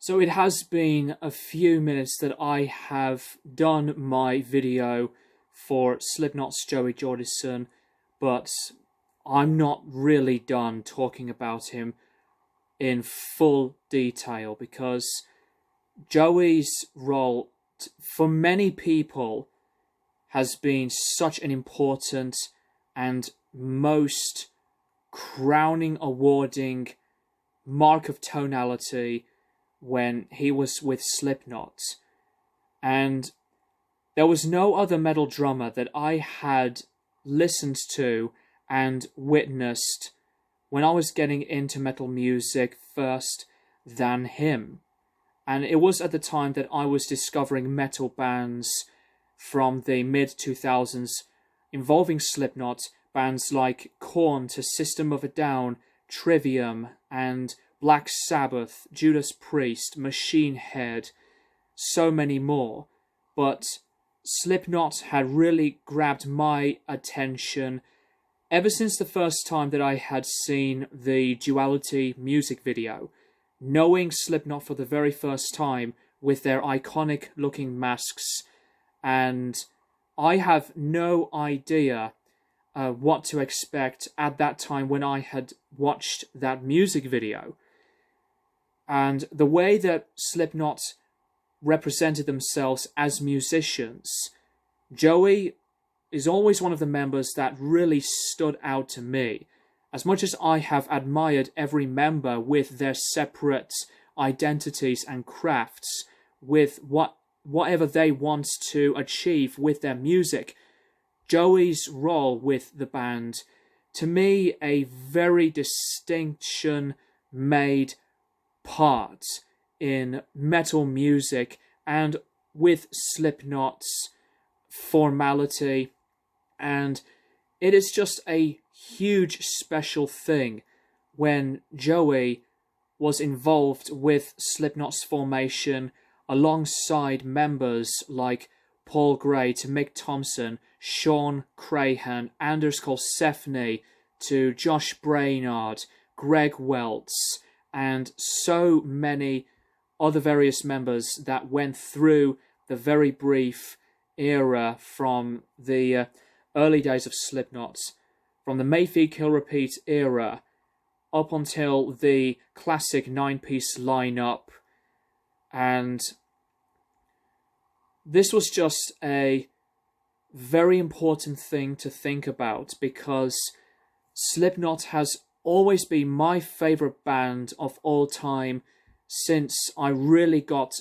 So it has been a few minutes that I have done my video for Slipknot's Joey Jordison, but I'm not really done talking about him in full detail because Joey's role for many people has been such an important and most crowning awarding mark of tonality when he was with Slipknot. And there was no other metal drummer that I had listened to and witnessed when I was getting into metal music first than him. And it was at the time that I was discovering metal bands from the mid-2000s involving Slipknot, bands like Korn to System of a Down, Trivium, and Black Sabbath, Judas Priest, Machine Head, so many more. But Slipknot had really grabbed my attention ever since the first time that I had seen the Duality music video. Knowing Slipknot for the very first time with their iconic looking masks, and I have no idea what to expect at that time when I had watched that music video. And the way that Slipknot represented themselves as musicians, Joey is always one of the members that really stood out to me. As much as I have admired every member with their separate identities and crafts, with whatever they want to achieve with their music, Joey's role with the band, to me, a very distinction-made part in metal music, and with Slipknot's formality, and it is just a huge special thing when Joey was involved with Slipknot's formation alongside members like Paul Gray to Mick Thompson, Sean Crahan, Anders Kolsefny to Josh Brainard, Greg Welts, and so many other various members that went through the very brief era from the early days of Slipknot, from the Mayfield Kill Repeat era up until the classic 9-piece lineup. And this was just a very important thing to think about, because Slipknot has always been my favorite band of all time since I really got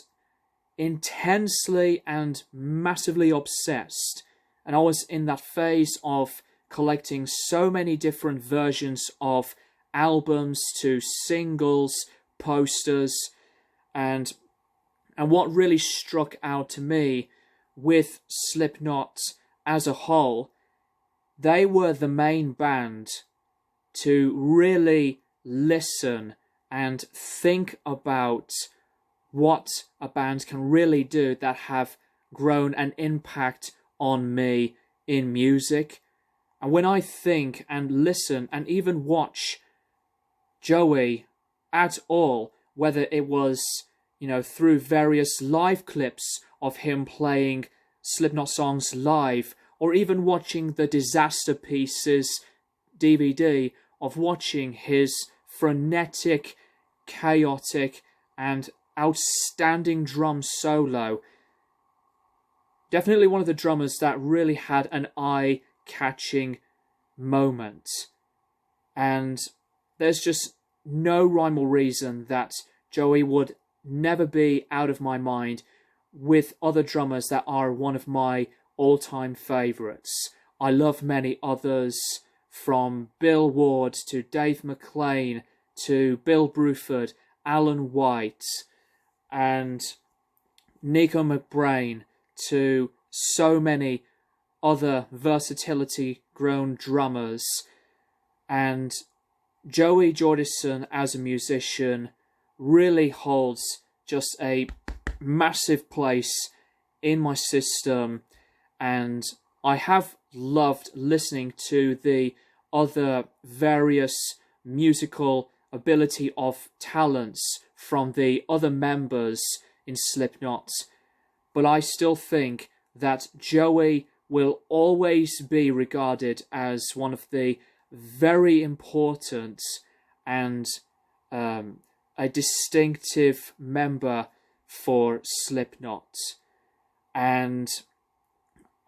intensely and massively obsessed. And I was in that phase of collecting so many different versions of albums to singles, posters, and what really struck out to me with Slipknot as a whole, they were the main band to really listen and think about what a band can really do that have grown an impact on me in music. And when I think and listen and even watch Joey at all, whether it was, through various live clips of him playing Slipknot songs live, or even watching the Disaster Pieces DVD of watching his frenetic, chaotic, and outstanding drum solo. Definitely one of the drummers that really had an eye-catching moment. And there's just no rhyme or reason that Joey would never be out of my mind with other drummers that are one of my all-time favourites. I love many others, from Bill Ward to Dave McClain to Bill Bruford, Alan White, and Nico McBrain, to so many other versatility-grown drummers. And Joey Jordison as a musician really holds just a massive place in my system, and I have loved listening to the other various musical ability of talents from the other members in Slipknot, but I still think that Joey will always be regarded as one of the very important and a distinctive member for Slipknot. And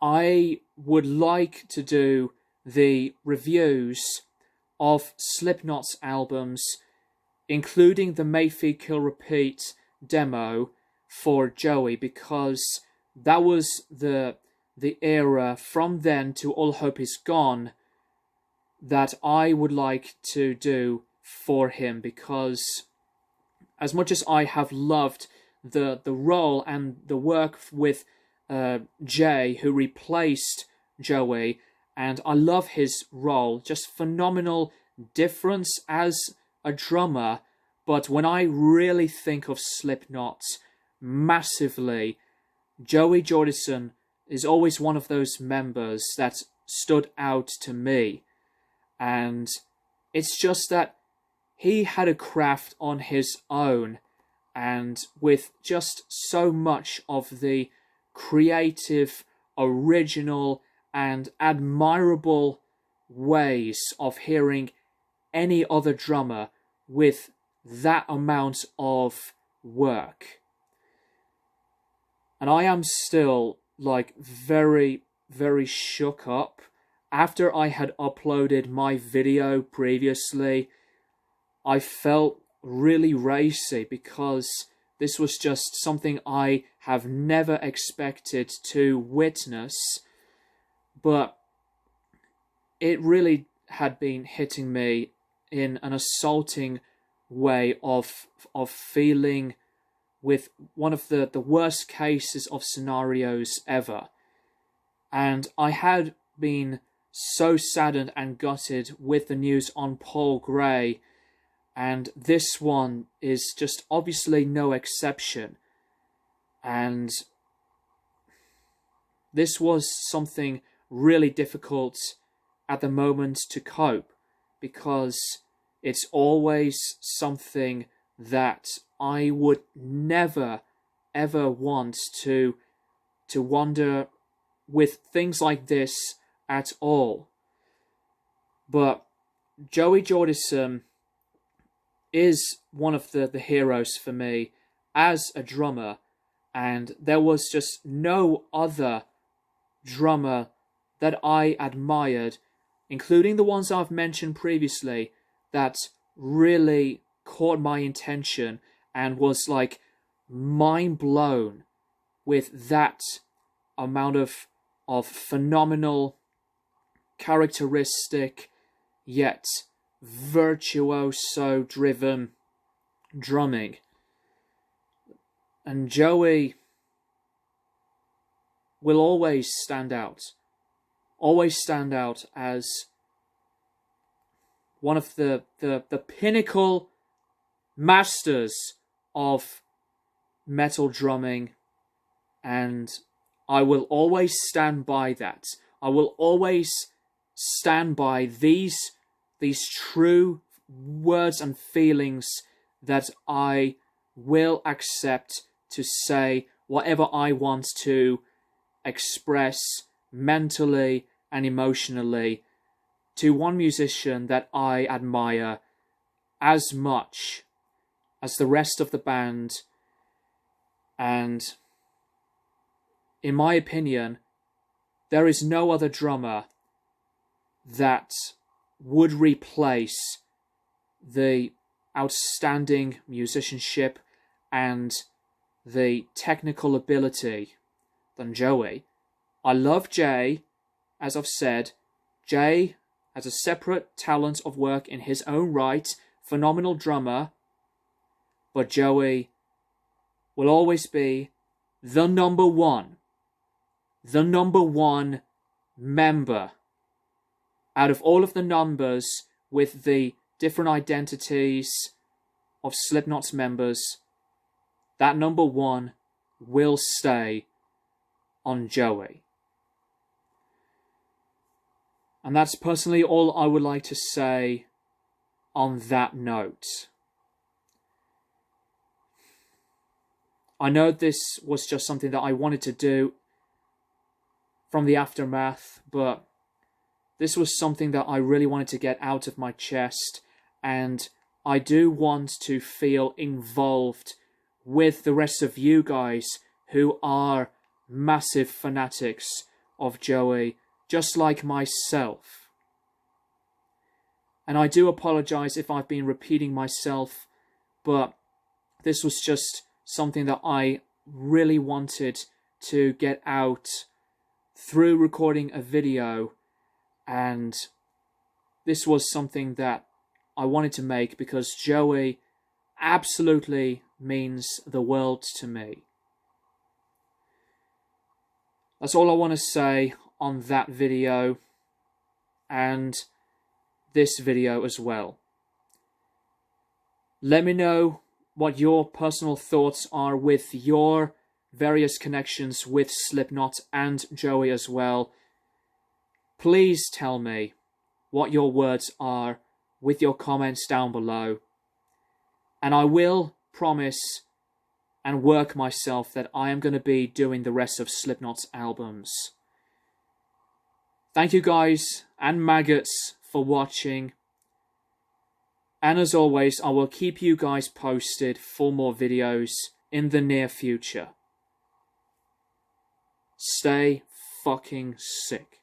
I would like to do the reviews of Slipknot's albums, including the Mayfield Kill Repeat demo for Joey, because that was the era from then to All Hope Is Gone that I would like to do for him, because as much as I have loved the role and the work with Jay, who replaced Joey, and I love his role, just phenomenal difference as a drummer, but when I really think of Slipknot massively, Joey Jordison is always one of those members that stood out to me. And it's just that he had a craft on his own, and with just so much of the creative, original, and admirable ways of hearing any other drummer with that amount of work. And I am still like very, very shook up. After I had uploaded my video previously, I felt really racy because this was just something I have never expected to witness, but it really had been hitting me in an assaulting way of feeling with one of the worst cases of scenarios ever. And I had been so saddened and gutted with the news on Paul Gray, and this one is just obviously no exception. And this was something really difficult at the moment to cope, because it's always something that I would never ever want to wonder with things like this at all. But Joey Jordison is one of the heroes for me as a drummer, and there was just no other drummer that I admired, including the ones I've mentioned previously, that really caught my attention and was like mind blown with that amount of phenomenal, characteristic, yet virtuoso driven drumming. And Joey will always stand out as one of the pinnacle masters of metal drumming, and I will always stand by that. I will always stand by these true words and feelings that I will accept to say whatever I want to express mentally and emotionally to one musician that I admire as much as the rest of the band. And in my opinion, there is no other drummer that would replace the outstanding musicianship and the technical ability than Joey. I love Jay, as I've said. Jay has a separate talent of work in his own right, phenomenal drummer, but Joey will always be the number one member out of all of the numbers with the different identities of Slipknot's members. That number one will stay on Joey. And that's personally all I would like to say on that note. I know this was just something that I wanted to do from the aftermath, but this was something that I really wanted to get out of my chest, and I do want to feel involved with the rest of you guys who are massive fanatics of Joey, just like myself. And I do apologize if I've been repeating myself, but this was just something that I really wanted to get out through recording a video, and this was something that I wanted to make because Joey absolutely means the world to me. That's all I want to say on that video and this video as well. Let me know what your personal thoughts are with your various connections with Slipknot and Joey as well. Please tell me what your words are with your comments down below. And I will promise and work myself that I am going to be doing the rest of Slipknot's albums. Thank you guys and maggots for watching. And as always, I will keep you guys posted for more videos in the near future. Stay fucking sick.